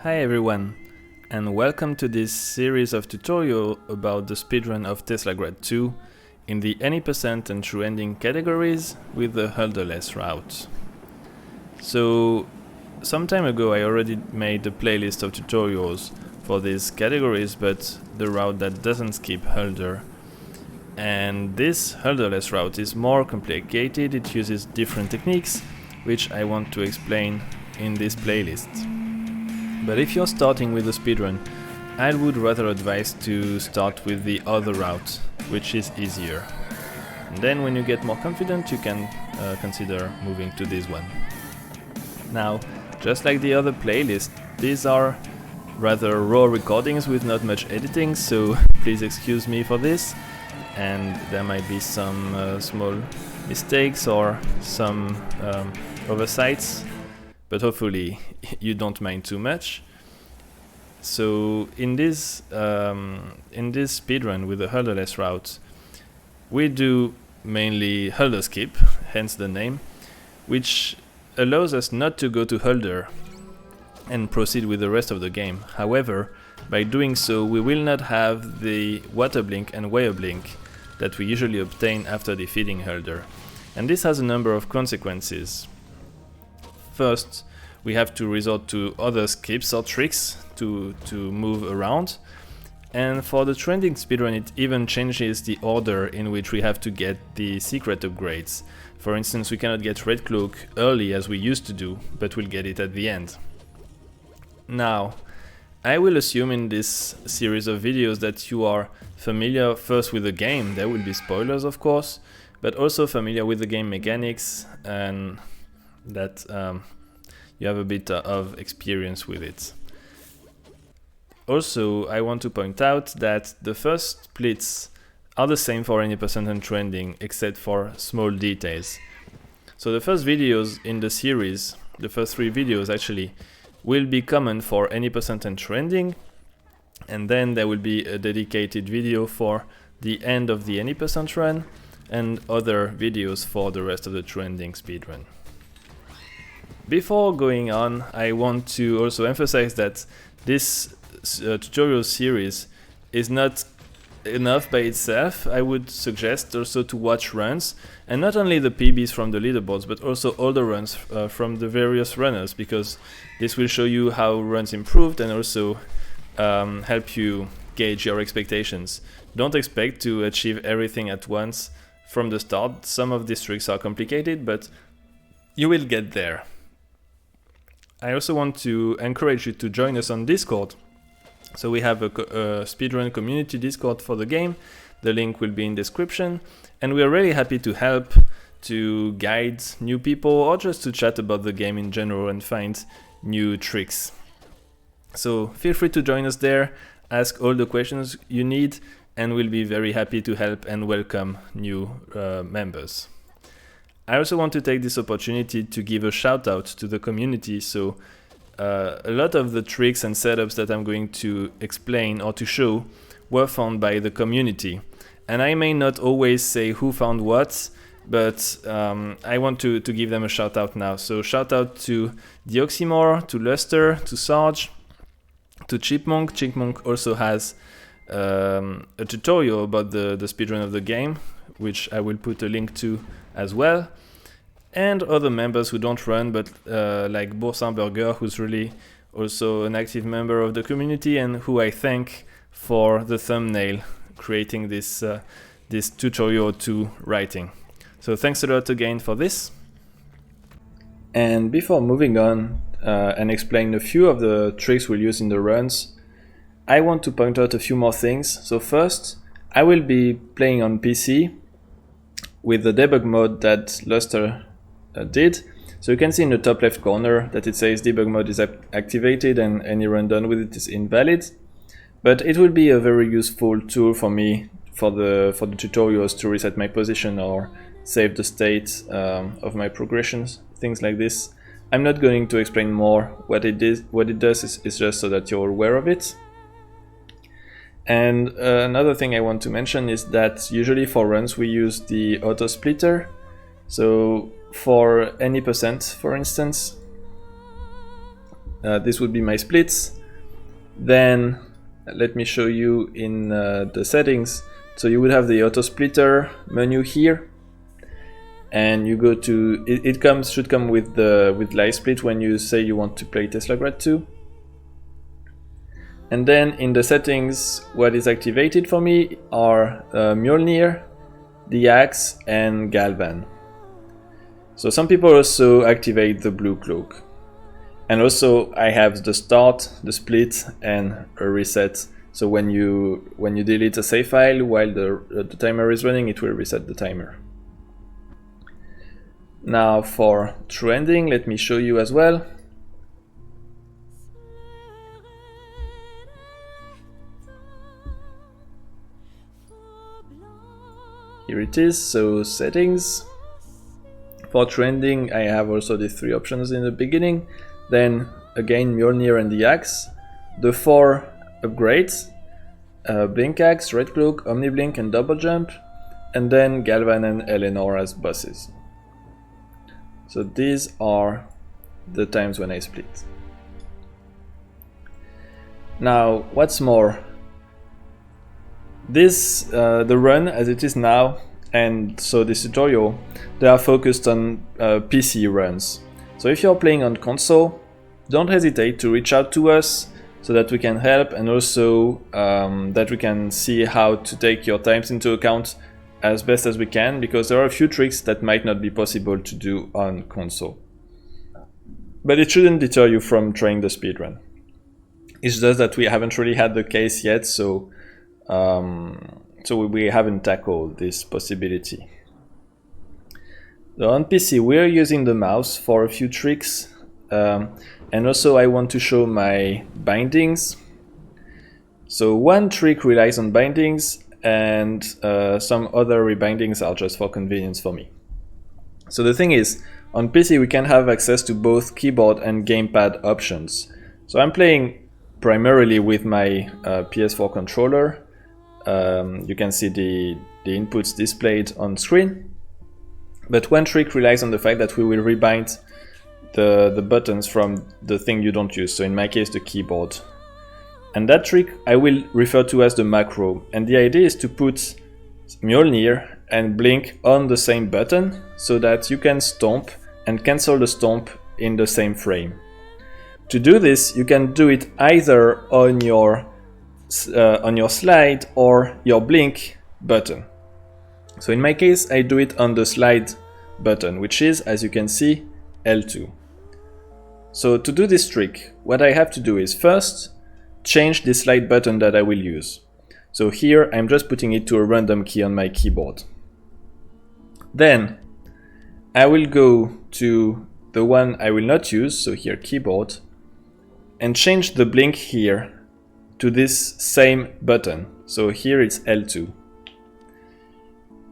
Hi everyone, and welcome to this series of tutorial about the speedrun of Teslagrad 2 in the any percent and true ending categories with the Huldrless route. So, some time ago I already made a playlist of tutorials for these categories, but the route that doesn't skip Huldr. And this Huldrless route is more complicated, it uses different techniques, which I want to explain in this playlist. But if you're starting with a speedrun, I would rather advise to start with the other route, which is easier. And then when you get more confident, you can consider moving to this one. Now, just like the other playlist, these are rather raw recordings with not much editing, so please excuse me for this. And there might be some small mistakes or some oversights, but hopefully you don't mind too much. So in this speedrun with the Huldrless route, we do mainly Huldr skip, hence the name, which allows us not to go to Huldr and proceed with the rest of the game. However, by doing so, we will not have the water blink and wire blink that we usually obtain after defeating Huldr. And this has a number of consequences. First, we have to resort to other skips or tricks to move around. And for the trending speedrun, it even changes the order in which we have to get the secret upgrades. For instance, we cannot get Red Cloak early as we used to do, but we'll get it at the end. Now, I will assume in this series of videos that you are familiar first with the game. There will be spoilers, of course, but also familiar with the game mechanics and that you have a bit of experience with it. Also, I want to point out that the first splits are the same for any percent and trending, except for small details. So the first videos in the series, the first 3 videos actually, will be common for any percent and trending, and then there will be a dedicated video for the end of the any percent run and other videos for the rest of the trending speedrun. Before going on, I want to also emphasize that this tutorial series is not enough by itself. I would suggest also to watch runs, and not only the PBs from the leaderboards, but also all the runs from the various runners, because this will show you how runs improved and also help you gauge your expectations. Don't expect to achieve everything at once from the start. Some of these tricks are complicated, but you will get there. I also want to encourage you to join us on Discord. So we have a speedrun community Discord for the game. The link will be in description, and we are really happy to help, to guide new people, or just to chat about the game in general and find new tricks. So feel free to join us there, ask all the questions you need, and we'll be very happy to help and welcome new members. I also want to take this opportunity to give a shout out to the community. So a lot of the tricks and setups that I'm going to explain or to show were found by the community. And I may not always say who found what, but I want to give them a shout out now. So shout out to Dioxymore, to Luster, to Sarge, to Chipmunk. Chipmunk also has a tutorial about the speedrun of the game, which I will put a link to as well, and other members who don't run, but like Boursin Burger, who's really also an active member of the community and who I thank for the thumbnail creating this tutorial to writing. So thanks a lot again for this. And before moving on and explain a few of the tricks we'll use in the runs, I want to point out a few more things. So first, I will be playing on PC with the debug mode that Luster did. So you can see in the top left corner that it says debug mode is activated and any run done with it is invalid. But it will be a very useful tool for me for the tutorials to reset my position or save the state of my progressions, things like this. I'm not going to explain more. What it does is just so that you're aware of it. And another thing I want to mention is that usually for runs we use the auto splitter. So for any percent, for instance, This would be my splits. Then let me show you in the settings. So you would have the auto splitter menu here, and you go to it should come with live split when you say you want to play Teslagrad 2. And then in the settings, what is activated for me are Mjolnir, the Axe, and Galvan. So some people also activate the blue cloak. And also I have the start, the split, and a reset. So when you delete a save file while the timer is running, it will reset the timer. Now for true ending, let me show you as well. Here it is, so settings. For true ending, I have also the 3 options in the beginning. Then again Mjolnir and the Axe. The 4 upgrades, Blink Axe, Red Cloak, Omniblink and Double Jump. And then Galvan and Eleanor as bosses. So these are the times when I split. Now what's more, this the run as it is now, and so this tutorial, they are focused on PC runs. So if you're playing on console, don't hesitate to reach out to us so that we can help, and also that we can see how to take your times into account as best as we can, because there are a few tricks that might not be possible to do on console. But it shouldn't deter you from trying the speedrun. It's just that we haven't really had the case yet, so we haven't tackled this possibility. So on PC we're using the mouse for a few tricks, and also I want to show my bindings. So one trick relies on bindings, and some other rebindings are just for convenience for me. So the thing is, on PC we can have access to both keyboard and gamepad options. So I'm playing primarily with my PS4 controller. You can see the inputs displayed on screen. But one trick relies on the fact that we will rebind the buttons from the thing you don't use, so in my case the keyboard. And that trick I will refer to as the macro, and the idea is to put Mjolnir and Blink on the same button so that you can stomp and cancel the stomp in the same frame. To do this, you can do it either on your slide or your Blink button. So in my case, I do it on the slide button, which is, as you can see, L2. So to do this trick, what I have to do is first change the slide button that I will use. So here I'm just putting it to a random key on my keyboard. Then I will go to the one I will not use, so here keyboard, and change the blink here to this same button. So here it's L2.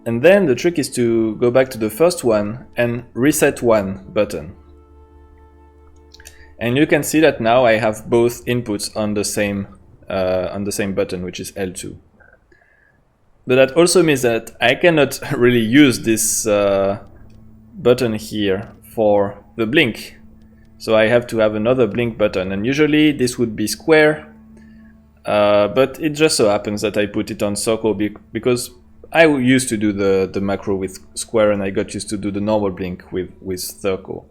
And then the trick is to go back to the first one and reset one button. And you can see that now I have both inputs on the same button, which is L2. But that also means that I cannot really use this button here for the blink. So I have to have another blink button, and usually this would be square, but it just so happens that I put it on circle because I used to do the macro with square and I got used to do the normal blink with circle.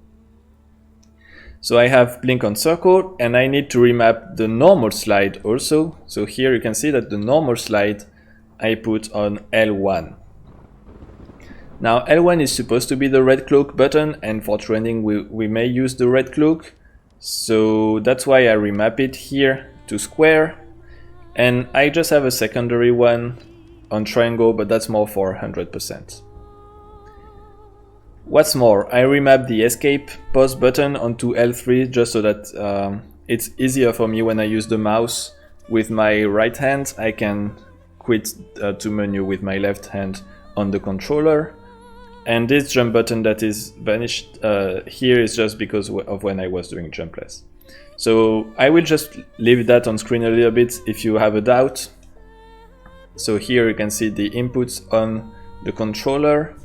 So I have blink on circle, and I need to remap the normal slide also. So here you can see that the normal slide I put on L1. Now L1 is supposed to be the red cloak button, and for trending we may use the red cloak. So that's why I remap it here to square. And I just have a secondary one on triangle, but that's more for 100%. What's more, I remap the escape pause button onto L3 just so that it's easier for me when I use the mouse with my right hand. I can quit to menu with my left hand on the controller. And this jump button that is vanished here is just because of when I was doing jumpless. So I will just leave that on screen a little bit if you have a doubt. So here you can see the inputs on the controller,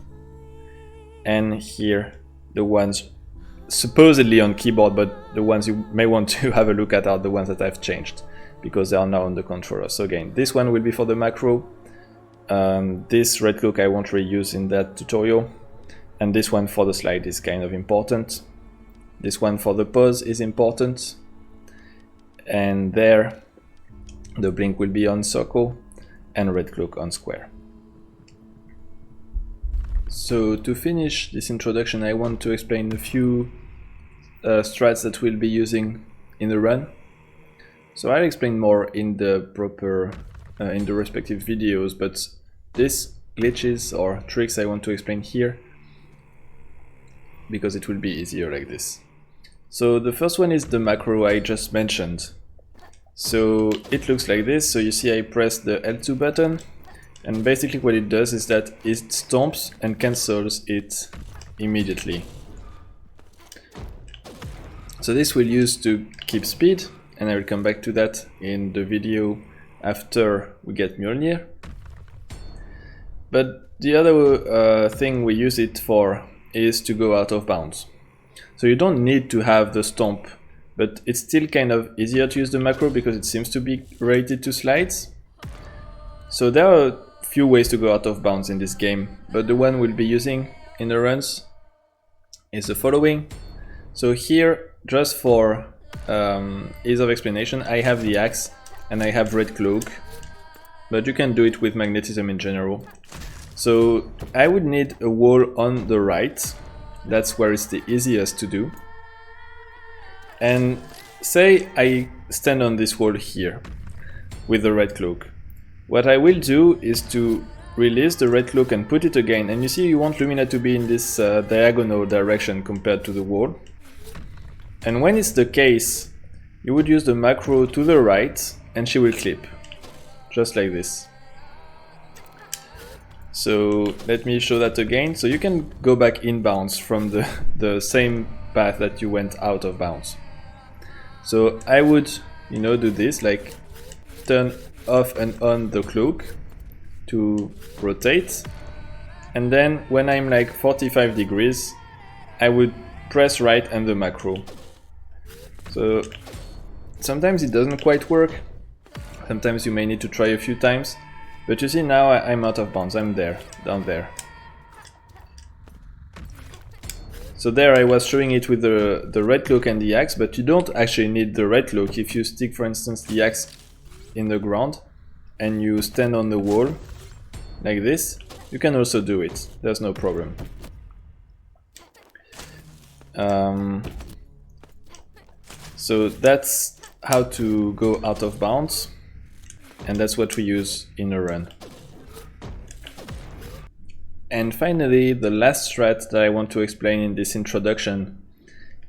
and here the ones supposedly on keyboard, but the ones you may want to have a look at are the ones that I've changed, because they are now on the controller. So again, this one will be for the macro. This red cloak I won't really use in that tutorial. And this one for the slide is kind of important. This one for the pause is important. And there, the blink will be on circle and red cloak on square. So to finish this introduction, I want to explain a few strats that we'll be using in the run. So I'll explain more in the proper, in the respective videos, but these glitches or tricks I want to explain here because it will be easier like this. So the first one is the macro I just mentioned. So it looks like this. So you see I press the L2 button, and basically what it does is that it stomps and cancels it immediately. So this we'll use to keep speed, and I will come back to that in the video after we get Mjolnir. But the other thing we use it for is to go out of bounds. So you don't need to have the stomp, but it's still kind of easier to use the macro because it seems to be related to slides. So there are a few ways to go out of bounds in this game, but the one we'll be using in the runs is the following. So here, just for ease of explanation, I have the axe and I have red cloak, but you can do it with magnetism in general. So I would need a wall on the right. That's where it's the easiest to do. And say I stand on this wall here with the red cloak. What I will do is to release the red cloak and put it again. And you see you want Lumina to be in this diagonal direction compared to the wall. And when it's the case, you would use the macro to the right and she will clip. Just like this. So let me show that again. So you can go back in bounds from the same path that you went out of bounds. So I would, do this, like turn off and on the cloak to rotate. And then when I'm like 45 degrees, I would press right and the macro. So sometimes it doesn't quite work. Sometimes you may need to try a few times. But you see now I'm out of bounds, I'm there, down there. So there I was showing it with the red cloak and the axe, but you don't actually need the red cloak. If you stick, for instance, the axe in the ground and you stand on the wall like this, you can also do it, there's no problem. So that's how to go out of bounds. And that's what we use in a run. And finally, the last strat that I want to explain in this introduction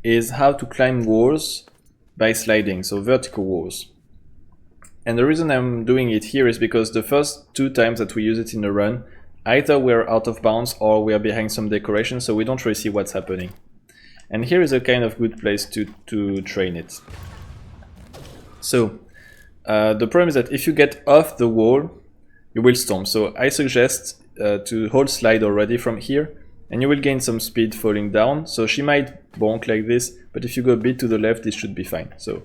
is how to climb walls by sliding, so vertical walls. And the reason I'm doing it here is because the first 2 times that we use it in a run, either we're out of bounds or we're behind some decoration, so we don't really see what's happening. And here is a kind of good place to train it. So, the problem is that if you get off the wall, you will stomp. So I suggest to hold slide already from here, and you will gain some speed falling down. So she might bonk like this, but if you go a bit to the left, this should be fine. So,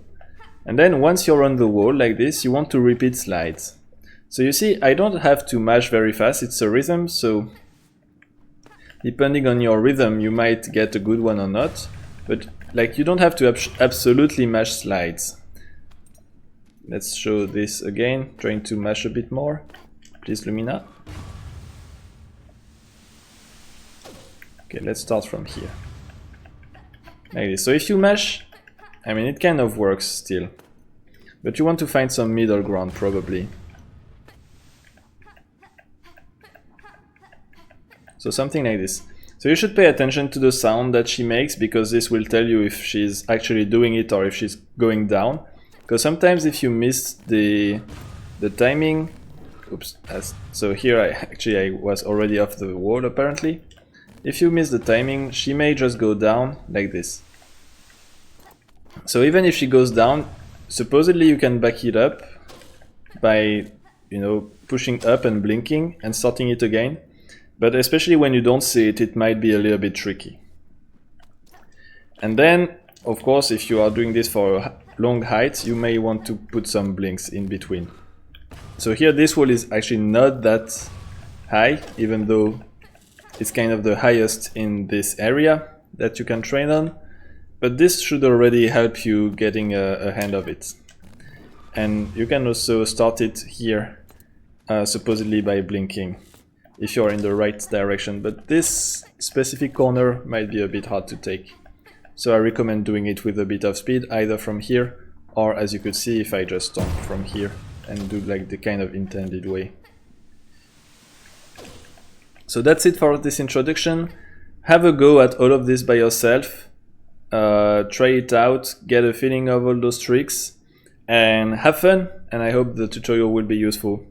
and then once you're on the wall like this, you want to repeat slides. So you see, I don't have to mash very fast, it's a rhythm, so depending on your rhythm, you might get a good one or not, but like you don't have to absolutely mash slides. Let's show this again, trying to mash a bit more. Please, Lumina. Okay, let's start from here. Like this. So if you mash, I mean, it kind of works still. But you want to find some middle ground, probably. So something like this. So you should pay attention to the sound that she makes, because this will tell you if she's actually doing it or if she's going down. Because sometimes if you miss the timing, oops, so here I was already off the wall apparently. If you miss the timing, she may just go down like this. So even if she goes down, supposedly you can back it up by, pushing up and blinking and starting it again. But especially when you don't see it, it might be a little bit tricky. And then, of course, if you are doing this for a long height, you may want to put some blinks in between. So here this wall is actually not that high, even though it's kind of the highest in this area that you can train on. But this should already help you getting a hand of it. And you can also start it here, supposedly by blinking, if you're in the right direction. But this specific corner might be a bit hard to take. So I recommend doing it with a bit of speed, either from here, or as you could see, if I just stomp from here and do like the kind of intended way. So that's it for this introduction. Have a go at all of this by yourself. Try it out, get a feeling of all those tricks, and have fun. And I hope the tutorial will be useful.